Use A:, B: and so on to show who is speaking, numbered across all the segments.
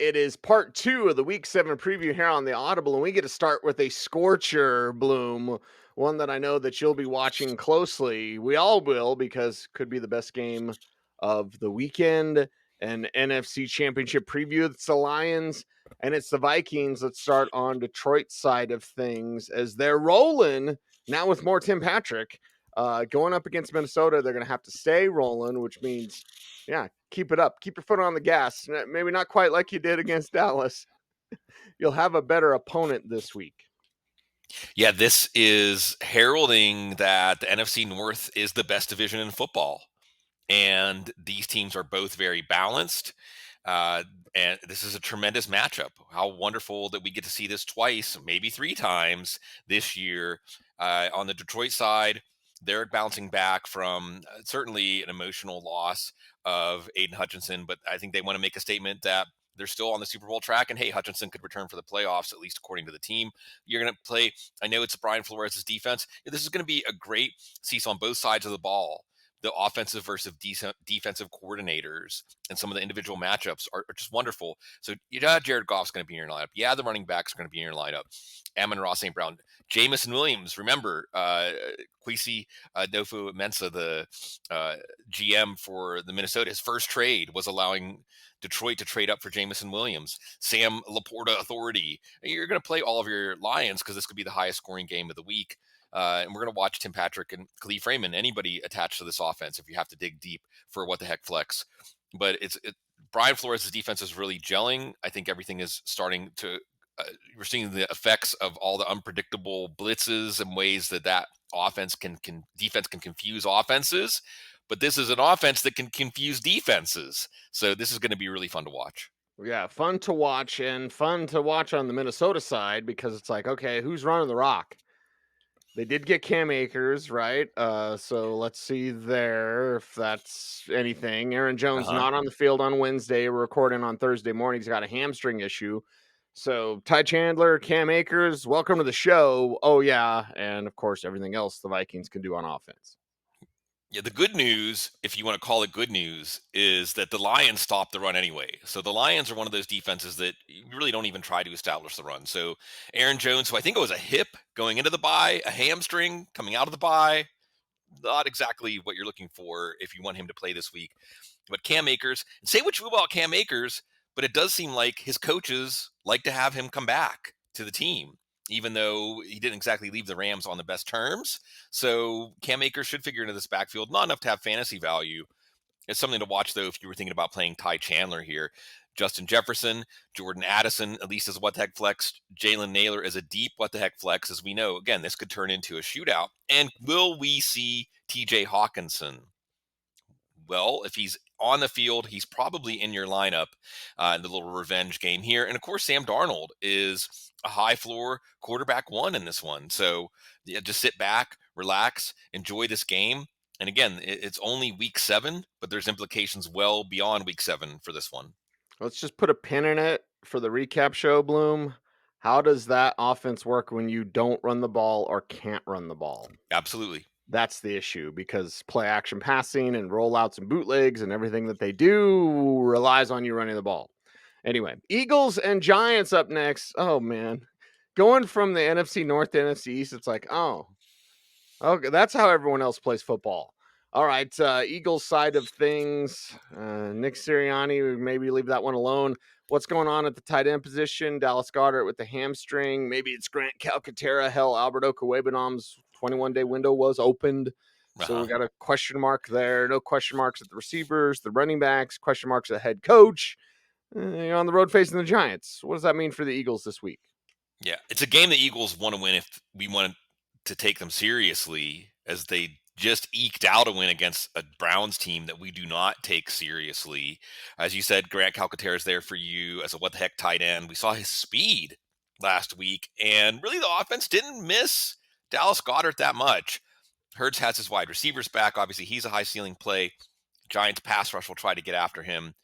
A: It is part 2 of the Week 7 preview here on the Audible, and we get to start with a scorcher, Bloom, one that I know that you'll be watching closely. We all will because could be the best game of the weekend. An NFC Championship preview. It's the Lions and it's the Vikings. Let's start on Detroit's side of things as they're rolling now with more Tim Patrick. Going up against Minnesota, they're going to have to stay rolling, which means yeah, keep it up. Keep your foot on the gas. Maybe not quite like you did against Dallas. You'll have a better opponent this week.
B: Yeah, this is heralding that the NFC North is the best division in football. And these teams are both very balanced. Uh, and this is a tremendous matchup. How wonderful that we get to see this twice, maybe 3 times this year. On the Detroit side, they're bouncing back from certainly an emotional loss of Aiden Hutchinson, but I think they want to make a statement that they're still on the Super Bowl track. And hey, Hutchinson could return for the playoffs, at least according to the team. You're going to play, I know it's Brian Flores' defense. This is going to be a great Cecil on both sides of the ball. The offensive versus defensive coordinators and some of the individual matchups are just wonderful. So, yeah, Jared Goff's going to be in your lineup. Yeah, the running backs are going to be in your lineup. Amon-Ra St. Brown, Jamison Williams. Remember, Kwesi Dofu-Mensah, the GM for the Minnesota, his first trade was allowing Detroit to trade up for Jamison Williams. Sam Laporta Authority. You're going to play all of your Lions because this could be the highest scoring game of the week. And we're going to watch Tim Patrick and Khalif Raymond, anybody attached to this offense, if you have to dig deep for what the heck flex. But Brian Flores' defense is really gelling. I think everything is starting to, we're seeing the effects of all the unpredictable blitzes and ways that defense can confuse offenses. But this is an offense that can confuse defenses. So this is going to be really fun to watch.
A: Yeah, fun to watch and fun to watch on the Minnesota side because it's like, okay, who's running the rock? They did get Cam Akers, right? So let's see there if that's anything. Aaron Jones not on the field on Wednesday. We're recording on Thursday morning. He's got a hamstring issue. So Ty Chandler, Cam Akers, welcome to the show. Oh yeah, and of course everything else the Vikings can do on offense.
B: Yeah, the good news, if you want to call it good news, is that the Lions stopped the run anyway. So the Lions are one of those defenses that you really don't even try to establish the run. So Aaron Jones, who I think it was a hip going into the bye, a hamstring coming out of the bye, not exactly what you're looking for if you want him to play this week. But Cam Akers, say what you will about Cam Akers, but it does seem like his coaches like to have him come back to the team, even though he didn't exactly leave the Rams on the best terms. So Cam Akers should figure into this backfield, not enough to have fantasy value. It's something to watch, though, if you were thinking about playing Ty Chandler here. Justin Jefferson, Jordan Addison, at least as a what the heck flex. Jalen Naylor as a deep what the heck flex. As we know, again, this could turn into a shootout. And will we see TJ Hawkinson? Well, if he's on the field, he's probably in your lineup in the little revenge game here. And of course, Sam Darnold is a high floor quarterback one in this one. So yeah, just sit back, relax, enjoy this game. And again, it's only week 7, but there's implications well beyond week 7 for this one.
A: Let's just put a pin in it for the recap show, Bloom. How does that offense work when you don't run the ball or can't run the ball?
B: Absolutely.
A: That's the issue because play action passing and rollouts and bootlegs and everything that they do relies on you running the ball. Anyway, Eagles and Giants up next. Oh, man. Going from the NFC North to NFC East, it's like, oh, okay, that's how everyone else plays football. All right, Eagles side of things. Nick Sirianni, maybe leave that one alone. What's going on at the tight end position? Dallas Goedert with the hamstring. Maybe it's Grant Calcaterra. Hell, Albert Okwuegbunam's 21-day window was opened. So we got a question mark there. No question marks at the receivers, the running backs, question marks at the head coach. You're on the road facing the Giants. What does that mean for the Eagles this week?
B: Yeah, it's a game the Eagles want to win if we want to take them seriously, as they just eked out a win against a Browns team that we do not take seriously. As you said, Grant Calcaterra is there for you as a what the heck tight end. We saw his speed last week, and really the offense didn't miss Dallas Goedert that much. Hurts has his wide receivers back. Obviously, he's a high ceiling play. Giants pass rush will try to get after him.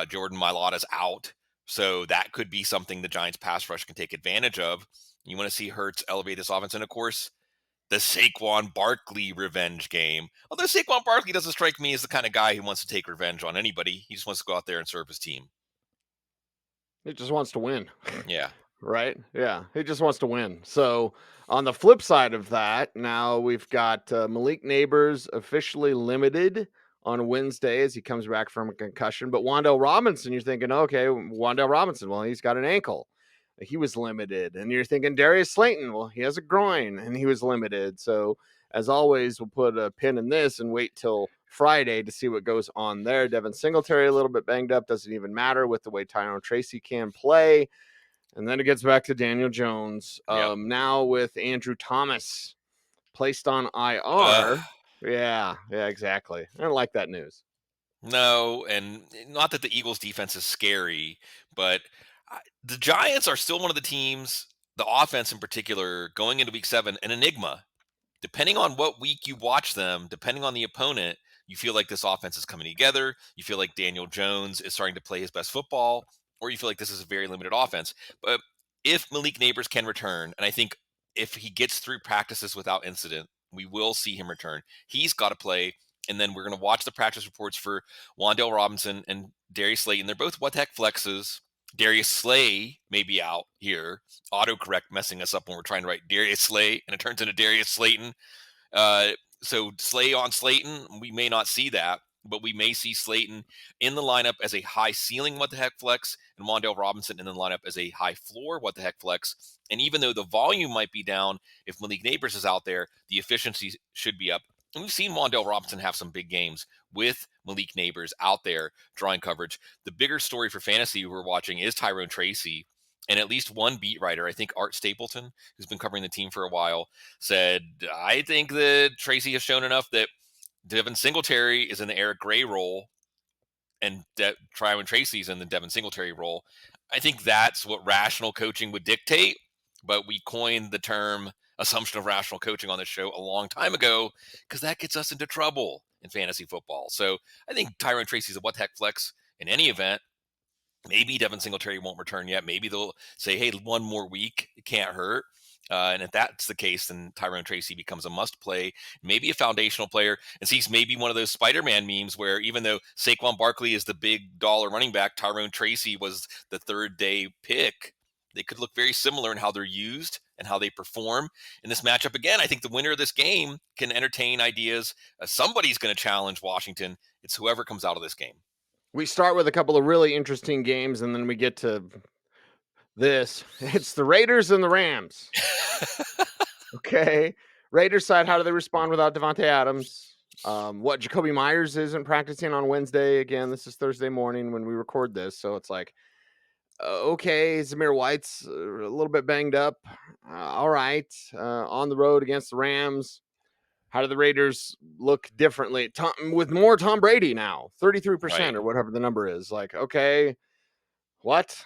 B: Jordan Mailata's out. So that could be something the Giants pass rush can take advantage of. You want to see Hurts elevate this offense. And of course, the Saquon Barkley revenge game. Although Saquon Barkley doesn't strike me as the kind of guy who wants to take revenge on anybody. He just wants to go out there and serve his team.
A: He just wants to win.
B: Yeah.
A: Right? Yeah, he just wants to win. So, on the flip side of that, now we've got Malik Neighbors officially limited on Wednesday as he comes back from a concussion. But Wandale Robinson, you're thinking, okay, Wandale Robinson, well, he's got an ankle. He was limited. And you're thinking Darius Slayton, well, he has a groin and he was limited. So, as always, we'll put a pin in this and wait till Friday to see what goes on there. Devin Singletary, a little bit banged up, doesn't even matter with the way Tyrone Tracy can play. And then it gets back to Daniel Jones.
B: Yep.
A: Now with Andrew Thomas placed on
B: Ugh.
A: IR. Yeah, exactly. I don't like that news.
B: No, and not that the Eagles defense is scary, but the Giants are still one of the teams, the offense in particular, going into week 7, an enigma. Depending on what week you watch them, depending on the opponent, you feel like this offense is coming together. You feel like Daniel Jones is starting to play his best football, or you feel like this is a very limited offense. But if Malik Neighbors can return, and I think if he gets through practices without incident, we will see him return. He's got to play. And then we're going to watch the practice reports for Wandale Robinson and Darius Slayton. They're both what the heck flexes. Darius Slay may be out here. Autocorrect messing us up when we're trying to write Darius Slay, and it turns into Darius Slayton. Uh, so Slay on Slayton, we may not see that, but we may see Slayton in the lineup as a high ceiling what the heck flex, and Wandale Robinson in the lineup as a high floor what the heck flex. And even though the volume might be down, if Malik Neighbors is out there, the efficiency should be up. And we've seen Wandale Robinson have some big games with Malik Neighbors out there drawing coverage. The bigger story for fantasy we're watching is Tyrone Tracy. And at least one beat writer, I think Art Stapleton, who's been covering the team for a while, said, I think that Tracy has shown enough that Devin Singletary is in the Eric Gray role and Tyrone Tracy's in the Devin Singletary role. I think that's what rational coaching would dictate. But we coined the term assumption of rational coaching on this show a long time ago because that gets us into trouble in fantasy football. So I think Tyrone Tracy's a what the heck flex in any event. Maybe Devin Singletary won't return yet. Maybe they'll say, hey, one more week. It can't hurt. And if that's the case, then Tyrone Tracy becomes a must play, maybe a foundational player. And he's maybe one of those Spider-Man memes where even though Saquon Barkley is the big dollar running back, Tyrone Tracy was the third day pick. They could look very similar in how they're used and how they perform in this matchup. Again, I think the winner of this game can entertain ideas. Somebody's going to challenge Washington. It's whoever comes out of this game.
A: We start with a couple of really interesting games, and then we get to this. It's the Raiders and the Rams. Okay. Raiders side, how do they respond without Devontae Adams? What Jacoby Myers isn't practicing on Wednesday. Again, this is Thursday morning when we record this. So it's like, okay, Zamir White's a little bit banged up. All right. On the road against the Rams. How do the Raiders look differently? With more Tom Brady now, 33%
B: Right.
A: or whatever the number is. Like, okay, what?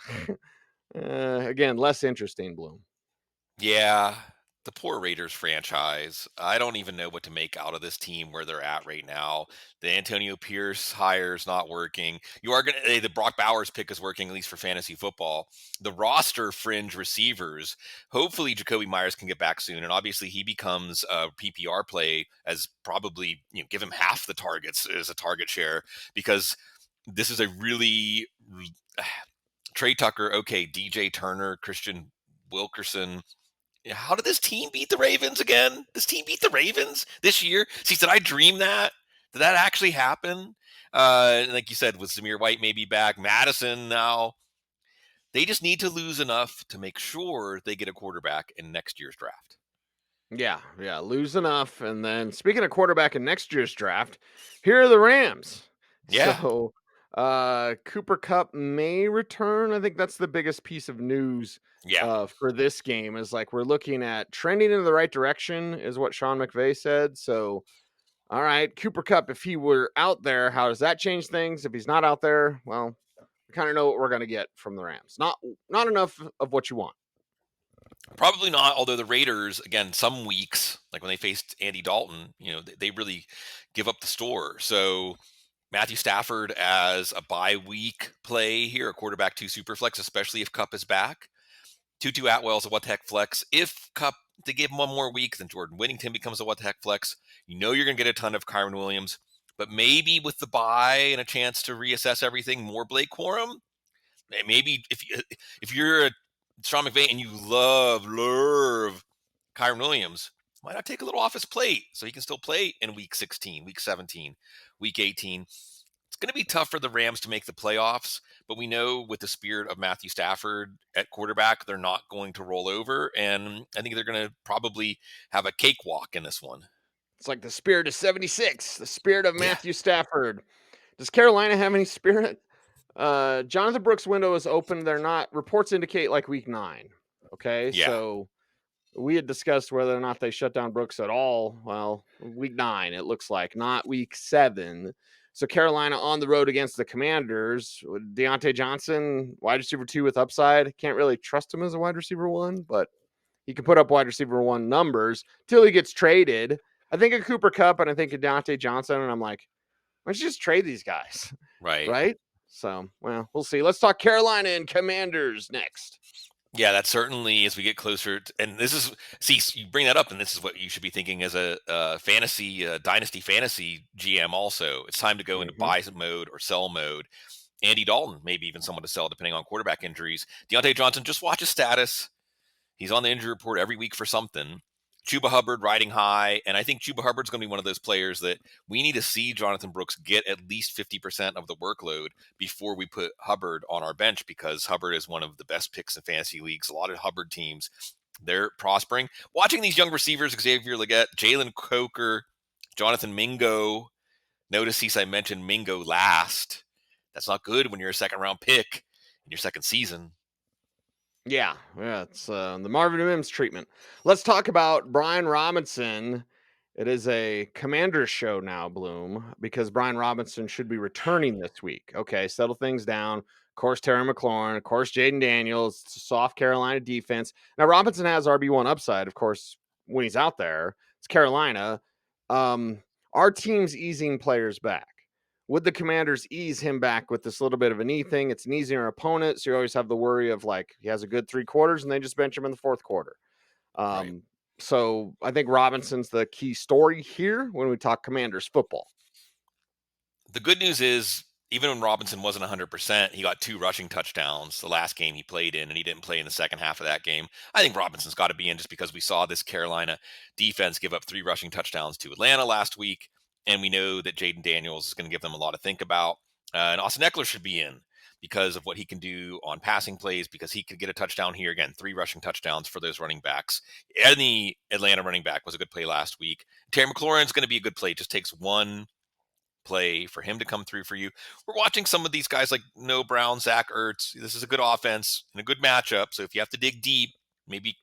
A: Again, less interesting, Bloom.
B: Yeah, the poor Raiders franchise. I don't even know what to make out of this team where they're at right now. The Antonio Pierce hire is not working. You are going to, the Brock Bowers pick is working, at least for fantasy football. The roster fringe receivers, hopefully Jacoby Myers can get back soon. And obviously he becomes a PPR play as probably, give him half the targets as a target share because this is a really Trey Tucker, okay, DJ Turner, Christian Wilkerson. How did this team beat the Ravens again? This team beat the Ravens this year? See, did I dream that? Did that actually happen? Like you said, with Zamir White maybe back, Madison now. They just need to lose enough to make sure they get a quarterback in next year's draft.
A: Yeah, lose enough. And then speaking of quarterback in next year's draft, here are the Rams.
B: Yeah,
A: So Cooper Cup may return. I think that's the biggest piece of news
B: yeah.
A: for this game is like we're looking at trending in the right direction, is what Sean McVay said. So all right, Cooper Cup, if he were out there, how does that change things? If he's not out there, well, we kind of know what we're going to get from the Rams. Not enough of what you want.
B: Probably not, although the Raiders, again, some weeks, like when they faced Andy Dalton, they really give up the store. So Matthew Stafford as a bye week play here, a quarterback 2 super flex, especially if Cup is back. Tutu Atwell's a what the heck flex. If Cup, to give him one more week, then Jordan Whittington becomes a what the heck flex. You're going to get a ton of Kyron Williams, but maybe with the bye and a chance to reassess everything, more Blake Corum. Maybe if you're a Sean McVay and you love Kyron Williams, why not take a little off his plate so he can still play in week 16, week 17, week 18? It's going to be tough for the Rams to make the playoffs, but we know with the spirit of Matthew Stafford at quarterback, they're not going to roll over. And I think they're going to probably have a cakewalk in this one.
A: It's like the spirit of 76, the spirit of
B: Yeah.
A: Matthew Stafford. Does Carolina have any spirit? Jonathan Brooks' window is open. They're not, reports indicate like week 9. Okay.
B: Yeah.
A: So we had discussed whether or not they shut down Brooks at all. Well, week 9, it looks like, not week 7. So Carolina on the road against the Commanders. Deontay Johnson, wide receiver 2 with upside. Can't really trust him as a wide receiver 1, but he can put up wide receiver 1 numbers till he gets traded. I think of Cooper Kupp and I think of Deontay Johnson, and I'm like, why don't you just trade these guys?
B: Right.
A: Right? So, well, we'll see. Let's talk Carolina and Commanders next.
B: Yeah, that certainly as we get closer, and this is, see, you bring that up, and this is what you should be thinking as a fantasy, dynasty fantasy GM also. It's time to go into
A: Mm-hmm.
B: buy mode or sell mode. Andy Dalton, maybe even someone to sell depending on quarterback injuries. Deontay Johnson, just watch his status. He's on the injury report every week for something. Chuba Hubbard riding high, and I think Chuba Hubbard's going to be one of those players that we need to see Jonathan Brooks get at least 50% of the workload before we put Hubbard on our bench, because Hubbard is one of the best picks in fantasy leagues. A lot of Hubbard teams, they're prospering. Watching these young receivers, Xavier Legette, Jalen Coker, Jonathan Mingo. Notice I mentioned Mingo last. That's not good when you're a second round pick in your second season.
A: Yeah, it's the Marvin Mims treatment. Let's talk about Brian Robinson. It is a Commanders show now, Bloom, because Brian Robinson should be returning this week. Okay, settle things down. Of course, Terry McLaurin. Of course, Jaden Daniels. It's a soft Carolina defense. Now, Robinson has RB1 upside, of course, when he's out there. It's Carolina. Our team's easing players back. Would the Commanders ease him back with this little bit of a knee thing? It's an easier opponent, so you always have the worry of like he has a good 3 quarters and they just bench him in the 4th quarter.
B: Right.
A: So I think Robinson's the key story here when we talk Commanders football.
B: The good news is, even when Robinson wasn't 100%, he got 2 rushing touchdowns the last game he played in, and he didn't play in the second half of that game. I think Robinson's got to be in just because we saw this Carolina defense give up 3 rushing touchdowns to Atlanta last week, and we know that Jaden Daniels is going to give them a lot to think about. And Austin Eckler should be in because of what he can do on passing plays, because he could get a touchdown here. Again, 3 rushing touchdowns for those running backs. Any Atlanta running back was a good play last week. Terry McLaurin's going to be a good play. It just takes one play for him to come through for you. We're watching some of these guys like Noah Brown, Zach Ertz. This is a good offense and a good matchup. So if you have to dig deep, maybe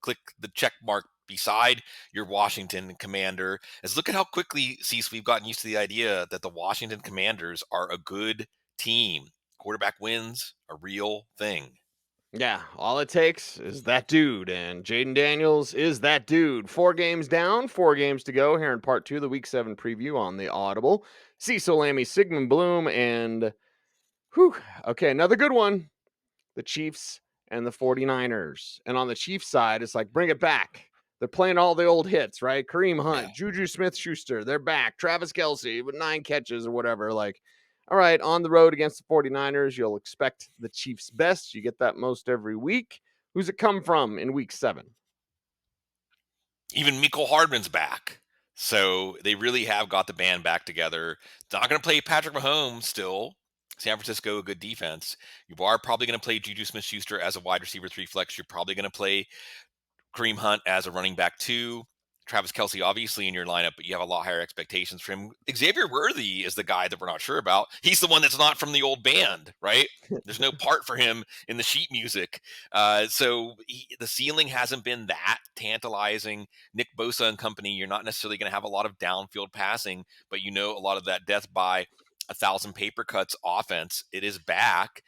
B: click the check mark beside your Washington Commander. As look at how quickly, Cecil, we've gotten used to the idea that the Washington Commanders are a good team. Quarterback wins, a real thing.
A: Yeah, all it takes is that dude, and Jaden Daniels is that dude. 4 games down, 4 games to go here in part 2 of the Week 7 preview on the Audible. Cecil, Lammey, Sigmund, Bloom, and whew, okay, another good one. The Chiefs and the 49ers. And on the Chiefs side, it's like, bring it back. They're playing all the old hits, right? Kareem
B: Yeah.
A: Hunt, Juju Smith-Schuster, they're back. Travis Kelce with 9 catches or whatever. Like, all right, on the road against the 49ers, you'll expect the Chiefs' best. You get that most every week. Who's it come from in week 7?
B: Even Mecole Hardman's back. So they really have got the band back together. Not going to play Patrick Mahomes still. San Francisco, a good defense. You are probably going to play Juju Smith-Schuster as a wide receiver 3 flex. You're probably going to play Kareem Hunt as a running back 2. Travis Kelce, obviously, in your lineup, but you have a lot higher expectations for him. Xavier Worthy is the guy that we're not sure about. He's the one that's not from the old band, right? There's no part for him in the sheet music. So the ceiling hasn't been that tantalizing. Nick Bosa and company, you're not necessarily going to have a lot of downfield passing, but a lot of that death by 1,000 paper cuts offense. It is back.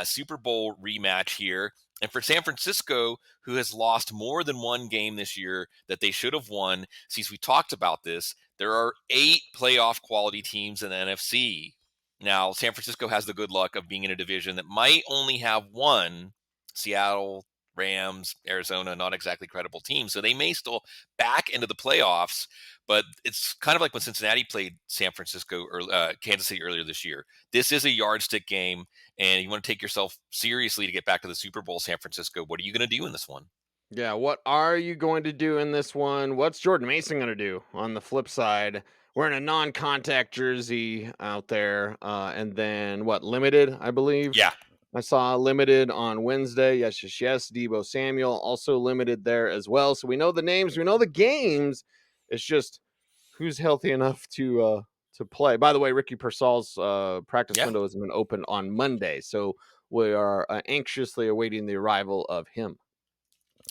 B: Super Bowl rematch here. And for San Francisco, who has lost more than one game this year that they should have won, since we talked about this, there are 8 playoff quality teams in the NFC. Now, San Francisco has the good luck of being in a division that might only have one. Seattle, Rams, Arizona, not exactly credible teams. So they may still back into the playoffs, but it's kind of like when Cincinnati played San Francisco or Kansas City earlier this year. This is a yardstick game, and you want to take yourself seriously to get back to the Super Bowl, San Francisco. What are you going to do in this one?
A: Yeah, what are you going to do in this one? What's Jordan Mason going to do on the flip side? Wearing a non-contact jersey out there, and then what? Limited, I believe.
B: Yeah.
A: I saw limited on Wednesday. Yes, yes, yes. Debo Samuel also limited there as well. So we know the names, we know the games. It's just who's healthy enough to play. By the way, Ricky Persall's practice
B: Yeah.
A: window has been open on Monday, so we are anxiously awaiting the arrival of him.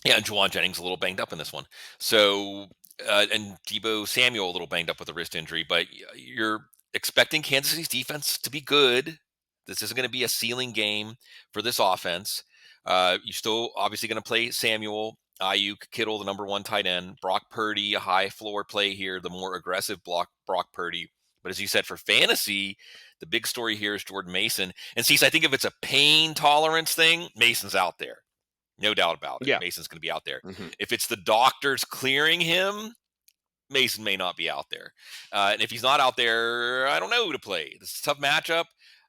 B: Yeah, and Juwan Jennings a little banged up in this one. So, and Debo Samuel a little banged up with a wrist injury, but you're expecting Kansas City's defense to be good. This isn't going to be a ceiling game for this offense. You're still obviously going to play Samuel, Ayuk, Kittle, the number one tight end, Brock Purdy, a high floor play here, the more aggressive Brock Purdy. But as you said, for fantasy, the big story here is Jordan Mason. And see, so I think if it's a pain tolerance thing, Mason's out there. No doubt about it.
A: Yeah.
B: Mason's going to be out there.
A: Hmm.
B: If it's the doctors clearing him, Mason may not be out there. And if he's not out there, I don't know who to play. This is a tough matchup.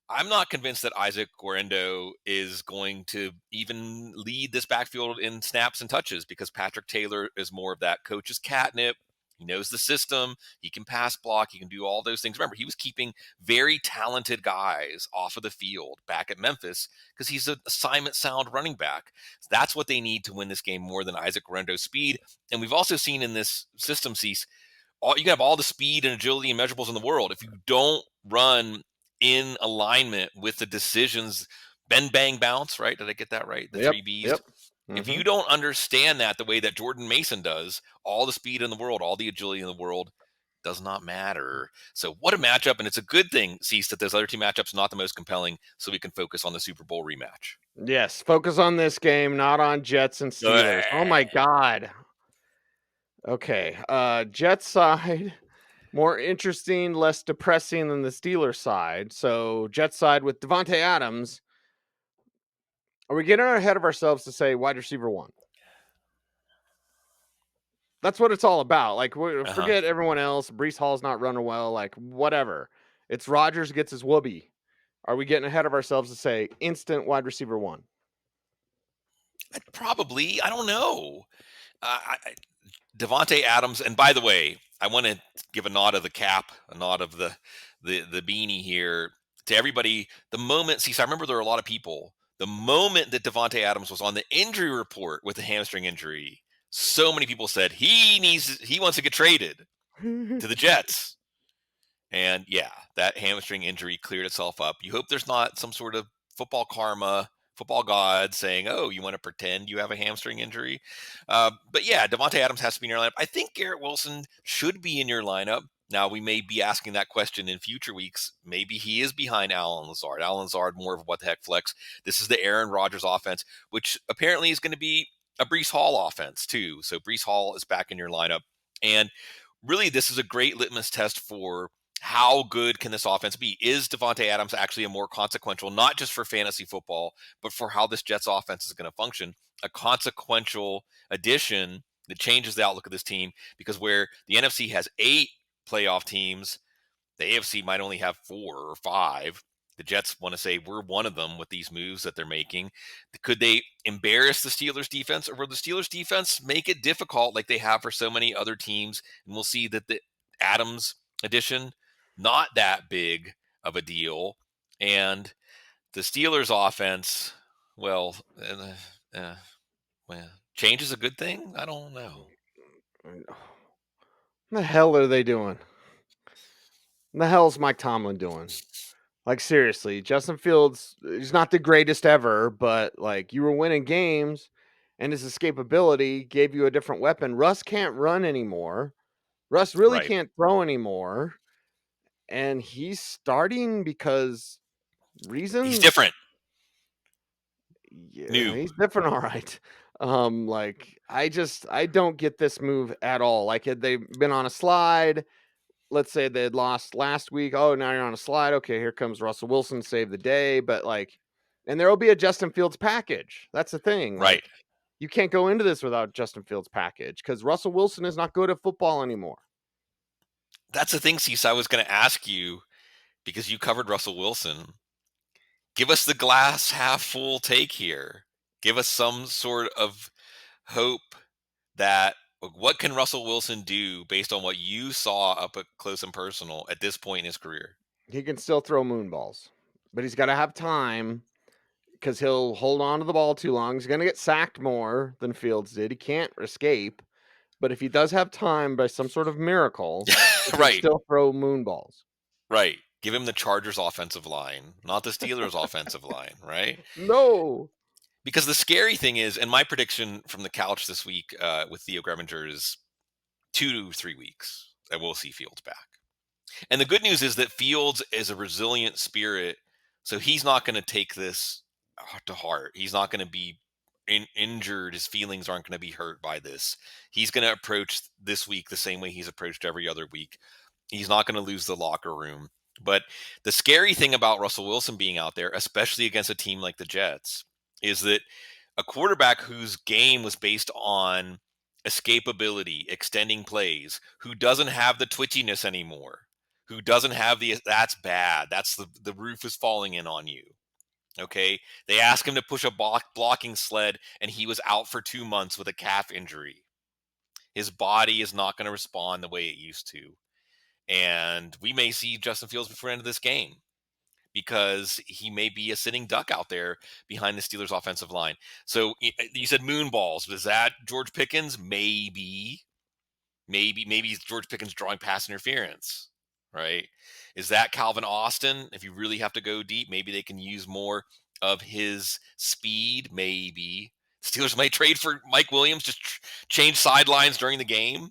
B: I'm not convinced that Isaac Guerendo is going to even lead this backfield in snaps and touches because Patrick Taylor is more of that coach's catnip. He knows the system. He can pass block. He can do all those things. Remember, he was keeping very talented guys off of the field back at Memphis because he's an assignment sound running back. That's what they need to win this game more than Isaac Guerendo's speed. And we've also seen in this system, Cease, you can have all the speed and agility and measurables in the world. If you don't run in alignment with the decisions, bend, bang, bounce, right? Did I get that right? The
A: Yep.
B: three B's.
A: Yep.
B: If
A: Hmm.
B: you don't understand that the way that Jordan Mason does, all the speed in the world, all the agility in the world does not matter. So what a matchup. And it's a good thing, Cease, that those other two matchups not the most compelling so we can focus on the Super Bowl rematch.
A: Yes. Focus on this game, not on Jets and Steelers. Oh my God. Okay. Jets side, more interesting, less depressing than the Steelers side. So Jets side with Devontae Adams. Are we getting ahead of ourselves to say wide receiver one? That's what it's all about. Like,
B: Uh-huh.
A: forget everyone else. Brees Hall's not running well. Like, whatever. It's Rodgers gets his whoopee. Are we getting ahead of ourselves to say instant wide receiver one?
B: Probably. I don't know. Devonte Adams, and by the way, I want to give a nod of the cap, a nod of the beanie here to everybody. The moment, see, so I remember there were a lot of people. The moment that Devonte Adams was on the injury report with a hamstring injury, so many people said he wants to get traded to the Jets. And yeah, that hamstring injury cleared itself up. You hope there's not some sort of football karma, football god saying, "Oh, you want to pretend you have a hamstring injury." But yeah, Devontae Adams has to be in your lineup. I think Garrett Wilson should be in your lineup. Now we may be asking that question in future weeks. Maybe he is behind Allen Lazard. Allen Lazard more of a what the heck flex. This is the Aaron Rodgers offense, which apparently is going to be a Brees Hall offense too. So Brees Hall is back in your lineup, and really this is a great litmus test for how good can this offense be? Is Devontae Adams actually a more consequential, not just for fantasy football, but for how this Jets offense is going to function, a consequential addition that changes the outlook of this team? Because where the NFC has 8 playoff teams, the AFC might only have 4 or 5. The Jets want to say we're one of them with these moves that they're making. Could they embarrass the Steelers defense, or will the Steelers defense make it difficult like they have for so many other teams? And we'll see that the Adams addition, not that big of a deal. And the Steelers offense, well, uh, well, change is a good thing. I don't know.
A: What the hell are they doing? What the hell's Mike Tomlin doing? Like, seriously, Justin Fields, he's not the greatest ever, but like you were winning games and his escapability gave you a different weapon. Russ can't run anymore. Russ really
B: Right.
A: can't throw anymore. And he's starting because
B: He's
A: reasons.
B: different,
A: Yeah,
B: new.
A: he's different, all right. Like I don't get this move at all. Like had they been on a slide, let's say they had lost last week. Oh, now you're on a slide. Okay, here comes Russell Wilson, save the day. But like, and there will be a Justin Fields package. That's the thing.
B: Right.
A: Like, You can't go into this without Justin Fields' package because Russell Wilson is not good at football anymore.
B: That's the thing, Cecil. I was going to ask you, because you covered Russell Wilson. Give us the glass half full take here. Give us some sort of hope that what can Russell Wilson do based on what you saw up close and personal at this point in his career?
A: He can still throw moonballs, but he's got to have time because he'll hold on to the ball too long. He's going to get sacked more than Fields did. He can't escape. But if he does have time by some sort of miracle, he can
B: Right,
A: still throw moonballs.
B: right. Give him the Chargers offensive line, not the Steelers offensive line, right?
A: No.
B: Because the scary thing is, and my prediction from the couch this week with Theo Greminger is 2 to 3 weeks that we'll see Fields back. And the good news is that Fields is a resilient spirit, so he's not going to take this to heart. He's not going to be injured. His feelings aren't going to be hurt by this. He's going to approach this week the same way he's approached every other week. He's not going to lose the locker room. But the scary thing about Russell Wilson being out there, especially against a team like the Jets, is that a quarterback whose game was based on escapability, extending plays, who doesn't have the twitchiness anymore, who doesn't have that's bad. That's the roof is falling in on you. Okay. They asked him to push a blocking sled and he was out for 2 months with a calf injury. His body is not going to respond the way it used to. And we may see Justin Fields before the end of this game because he may be a sitting duck out there behind the Steelers offensive line. So you said moonballs. Was that George Pickens? Maybe George Pickens drawing pass interference, right? Is that Calvin Austin? If you really have to go deep, maybe they can use more of his speed. Maybe Steelers might trade for Mike Williams, just change sidelines during the game.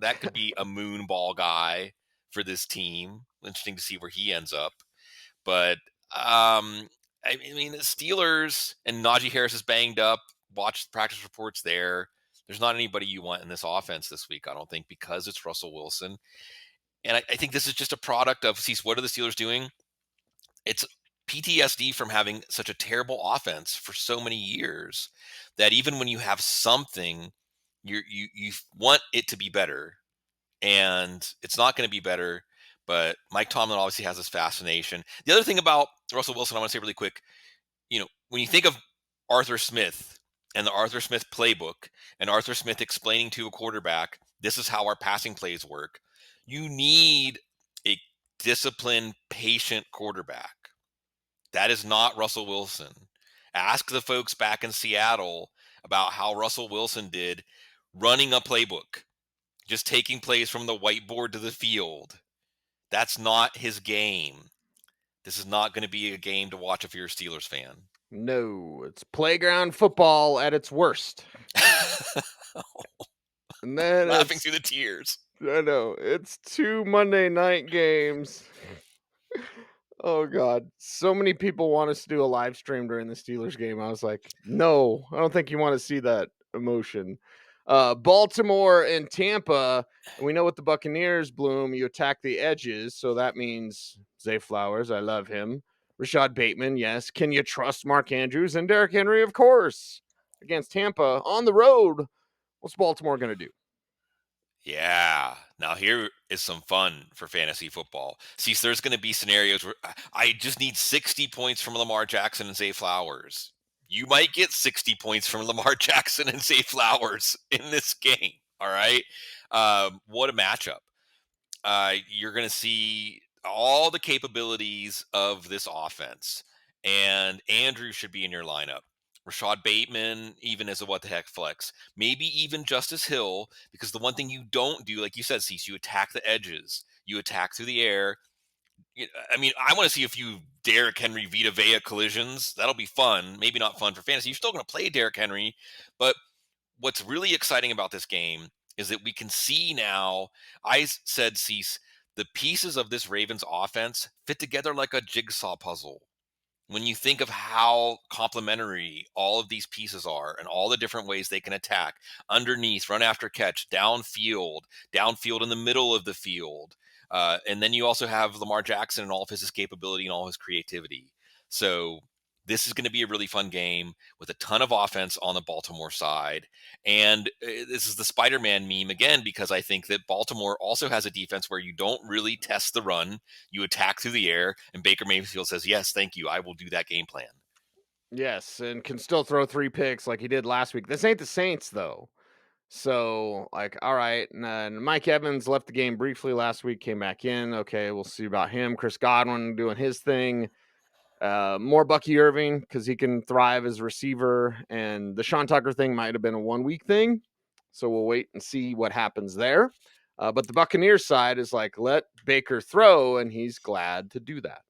B: That could be a moonball guy for this team. Interesting to see where he ends up. But I mean, the Steelers and Najee Harris is banged up. Watch the practice reports there. There's not anybody you want in this offense this week, I don't think, because it's Russell Wilson. And I think this is just a product of, see, what are the Steelers doing? It's PTSD from having such a terrible offense for so many years that even when you have something, you want it to be better. And it's not going to be better. But Mike Tomlin obviously has this fascination. The other thing about Russell Wilson, I want to say really quick, when you think of Arthur Smith and the Arthur Smith playbook and Arthur Smith explaining to a quarterback, this is how our passing plays work, you need a disciplined, patient quarterback. That is not Russell Wilson. Ask the folks back in Seattle about how Russell Wilson did running a playbook, just taking plays from the whiteboard to the field. That's not his game. This is not going to be a game to watch if you're a Steelers fan.
A: No, it's playground football at its worst. And then
B: Laughing through the tears.
A: I know, it's 2 Monday night games. Oh God, so many people want us to do a live stream during the Steelers game. I was like, no, I don't think you want to see that emotion. Baltimore and Tampa, and we know what the Buccaneers bloom. You attack the edges, so that means Zay Flowers. I love him. Rashad Bateman, yes. Can you trust Mark Andrews and Derrick Henry? Of course. Against Tampa on the road, what's Baltimore going to do?
B: Yeah. Now here is some fun for fantasy football. See, so there's going to be scenarios where I just need 60 points from Lamar Jackson and Zay Flowers. You might get 60 points from Lamar Jackson and Zay Flowers in this game. All right. What a matchup. You're going to see all the capabilities of this offense. And Andrew should be in your lineup. Rashad Bateman, even as a what the heck flex. Maybe even Justice Hill, because the one thing you don't do, like you said, Cease, you attack the edges. You attack through the air. I mean, I want to see a few Derrick Henry Vita Vea collisions. That'll be fun. Maybe not fun for fantasy. You're still going to play Derrick Henry, but what's really exciting about this game is that we can see now, I said, Cease, the pieces of this Ravens offense fit together like a jigsaw puzzle. When you think of how complementary all of these pieces are and all the different ways they can attack underneath, run after catch, downfield in the middle of the field. And then you also have Lamar Jackson and all of his escapability and all his creativity. So This is going to be a really fun game with a ton of offense on the Baltimore side. And this is the Spider-Man meme again, because I think that Baltimore also has a defense where you don't really test the run. You attack through the air, and Baker Mayfield says, yes, thank you. I will do that game plan.
A: Yes, and can still throw 3 picks like he did last week. This ain't the Saints though. So, like, all right, and Mike Evans left the game briefly last week, came back in. Okay, we'll see about him. Chris Godwin doing his thing. More Bucky Irving because he can thrive as a receiver. And the Sean Tucker thing might have been a 1 week thing. So we'll wait and see what happens there. But the Buccaneers side is like, let Baker throw, and he's glad to do that.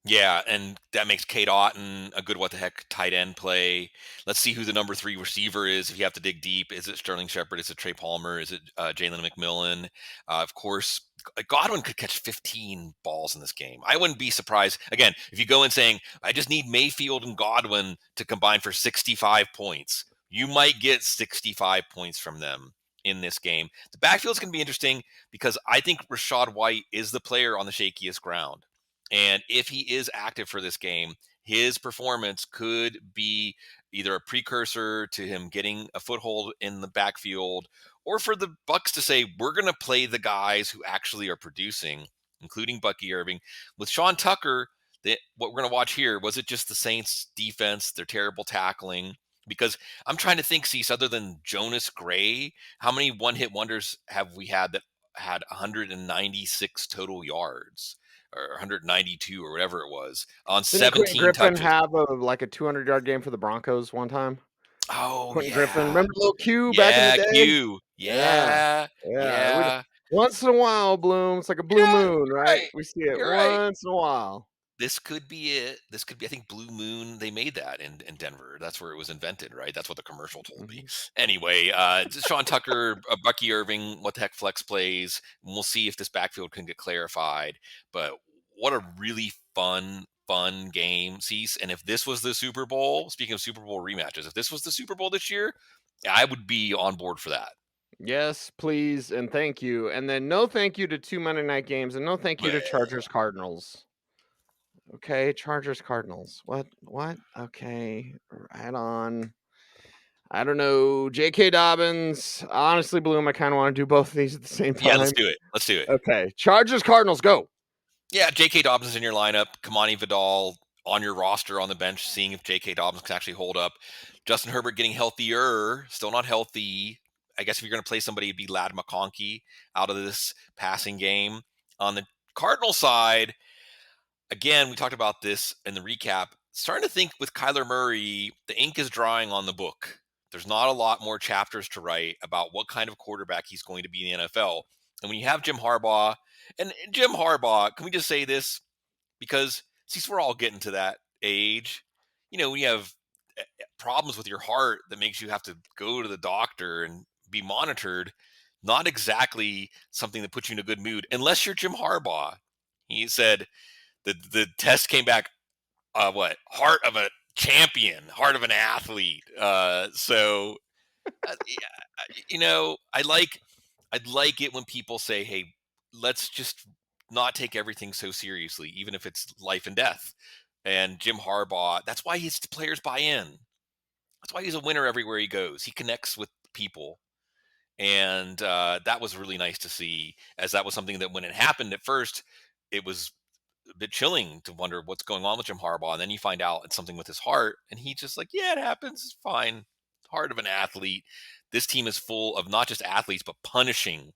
B: Yeah, and that makes Kate Otten a good what the heck tight end play. Let's see who the number 3 receiver is. If you have to dig deep, is it Sterling Shepard? Is it Trey Palmer? Is it Jalen McMillan? Of course, Godwin could catch 15 balls in this game. I wouldn't be surprised. Again, if you go in saying, I just need Mayfield and Godwin to combine for 65 points, you might get 65 points from them in this game. The backfield's going to be interesting because I think Rachaad White is the player on the shakiest ground. And if he is active for this game, his performance could be either a precursor to him getting a foothold in the backfield, or for the Bucs to say, we're going to play the guys who actually are producing, including Bucky Irving. With Sean Tucker, what we're going to watch here, was it just the Saints defense, their terrible tackling? Because I'm trying to think, Cease, other than Jonas Gray, how many one-hit wonders have we had that had 196 total yards? Or 192 or whatever it was on
A: Didn't Quentin
B: 17
A: Griffin
B: touches.
A: have a 200-yard game for the Broncos one time?
B: Oh
A: Quentin Griffin,
B: yeah.
A: remember Lil Q back in the
B: Yeah,
A: day?
B: Q.
A: Yeah,
B: Yeah.
A: yeah.
B: Yeah.
A: Once in a while, Bloom. It's like a blue
B: Yeah,
A: moon,
B: you're
A: right?
B: right.
A: We see it
B: You're right.
A: once in a while.
B: This could be it. This could be, I think Blue Moon, they made that in Denver. That's where it was invented, right? That's what the commercial told me.
A: Mhm.
B: Anyway, Sean Tucker, Bucky Irving, what the heck flex plays. And we'll see if this backfield can get clarified. But what a really fun game, Cease. And if this was the Super Bowl, speaking of Super Bowl rematches, if this was the Super Bowl this year, I would be on board for that.
A: Yes, please, and thank you. And then no thank you to 2 Monday night games, and no thank you to Chargers Cardinals. Okay, Chargers Cardinals. What? Okay, right on. I don't know. J.K. Dobbins. Honestly, Bloom, I kind of want to do both of these at the same
B: Yeah, let's
A: time.
B: do it. Let's do it.
A: Okay, Chargers Cardinals, go.
B: Yeah, J.K. Dobbins in your lineup, Kamani Vidal on your roster on the bench, seeing if J.K. Dobbins can actually hold up. Justin Herbert getting healthier, still not healthy. I guess if you're going to play somebody, it'd be Lad McConkey out of this passing game. On the Cardinal side, again, we talked about this in the recap. Starting to think with Kyler Murray, the ink is drying on the book. There's not a lot more chapters to write about what kind of quarterback he's going to be in the NFL. And when you have Jim Harbaugh, and Jim Harbaugh, can we just say this? Because since we're all getting to that age, when you have problems with your heart that makes you have to go to the doctor and be monitored, not exactly something that puts you in a good mood, unless you're Jim Harbaugh. He said the test came back, heart of a champion, heart of an athlete. Yeah, I'd like it when people say, hey, let's just not take everything so seriously, even if it's life and death. And Jim Harbaugh, that's why his players buy in. That's why he's a winner everywhere he goes. He connects with people. And that was really nice to see, as that was something that when it happened at first, it was a bit chilling to wonder what's going on with Jim Harbaugh. And then you find out it's something with his heart. And he's just like, yeah, it happens. It's fine. Heart of an athlete. This team is full of not just athletes, but punishing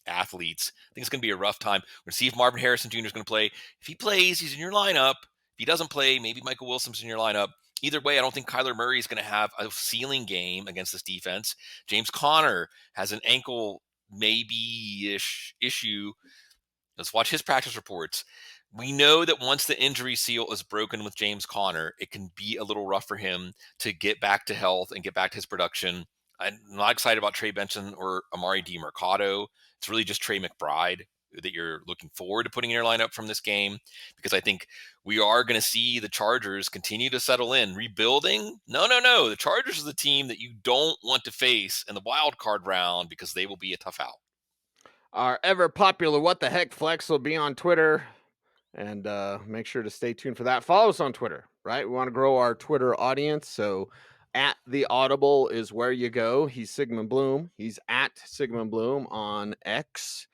B: athletes. I think it's going to be a rough time. We're going to see if Marvin Harrison Jr. is going to play. If he plays, he's in your lineup. If he doesn't play, maybe Michael Wilson's in your lineup. Either way, I don't think Kyler Murray is going to have a ceiling game against this defense. James Conner has an ankle maybe-ish issue. Let's watch his practice reports. We know that once the injury seal is broken with James Conner, it can be a little rough for him to get back to health and get back to his production. I'm not excited about Trey Benson or Amari DiMercado. It's really just Trey McBride that you're looking forward to putting in your lineup from this game, because I think we are going to see the Chargers continue to settle in. Rebuilding? No. The Chargers are the team that you don't want to face in the wild card round, because they will be a tough out.
A: Our ever popular What the Heck Flex will be on Twitter And make sure to stay tuned for that. Follow us on Twitter, right? We want to grow our Twitter audience. So at the Audible is where you go. He's Sigmund Bloom. He's at Sigmund Bloom on X.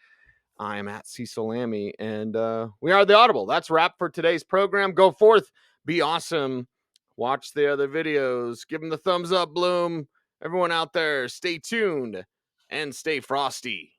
A: I am at Cecil Lammey. And we are the Audible. That's a wrap for today's program. Go forth. Be awesome. Watch the other videos. Give them the thumbs up, Bloom. Everyone out there, stay tuned and stay frosty.